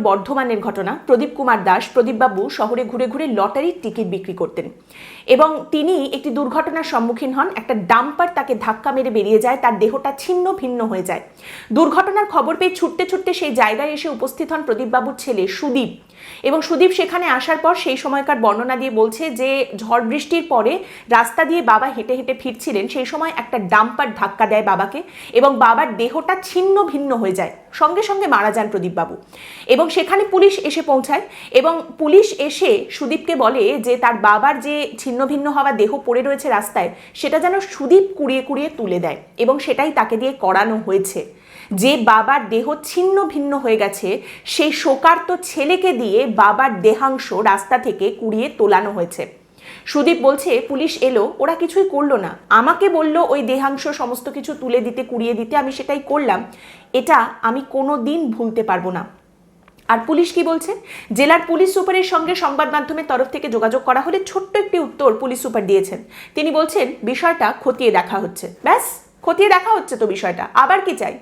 বর্ধমানের ঘটনা। প্রদীপ কুমার দাস, প্রদীপবাবু শহরে ঘুরে ঘুরে লটারির টিকিট বিক্রি করতেন এবং তিনি একটি দুর্ঘটনার সম্মুখীন হন। একটা ডাম্পার তাকে ধাক্কা মেরে বেরিয়ে যায়, তার দেহটা ছিন্ন ভিন্ন হয়ে যায়। দুর্ঘটনার খবর পেয়ে ছুটতে ছুটতে সেই জায়গায় এসে উপস্থিত হন প্রদীপবাবুর ছেলে সুদীপ এবং সুদীপ সেখানে আসার পর সেই সময়কার বর্ণনা দিয়ে বলছে যে ঝড় বৃষ্টির পরে রাস্তা দিয়ে বাবা হেঁটে হেঁটে ফিরছিলেন, সেই সময় একটা ডাম্পার ধাক্কা দেয় বাবাকে এবং বাবার দেহটা ছিন্ন ভিন্ন হয়ে যায়, সঙ্গে সঙ্গে মারা যান প্রদীপবাবু। এবং সেখানে পুলিশ এসে পৌঁছায় এবং পুলিশ এসে সুদীপকে বলে যে তার বাবার যে ছিন্ন ভিন্ন হওয়া দেহ পড়ে রয়েছে রাস্তায়, সেটা যেন সুদীপ কুড়িয়ে কুড়িয়ে তুলে দেয় এবং সেটাই তাকে দিয়ে করানো হয়েছে। যে বাবার দেহ ছিন্ন ভিন্ন হয়ে গেছে সেই শোকার্ত ছেলেকে দিয়ে বাবার দেহাংশ রাস্তা থেকে কুড়িয়ে তোলানো হয়েছে। সুদীপ বলছে পুলিশ এলো, ওরা কিছুই করলো না, আমাকে বলল ওই দেহাংশ সমস্ত কিছু তুলে দিতে, কুড়িয়ে দিতে, আমি সেটাই করলাম। এটা আমি কোনো দিন ভুলতে পারবো না। আর পুলিশ কি বলছে? জেলার পুলিশ সুপারের সঙ্গে সংবাদ মাধ্যমের তরফ থেকে যোগাযোগ করা হলে ছোট্ট একটি উত্তর পুলিশ সুপার দিয়েছেন। তিনি বলছেন বিষয়টা খতিয়ে দেখা হচ্ছে। ব্যাস, খতিয়ে দেখা হচ্ছে তো বিষয়টা, আবার কি চাই?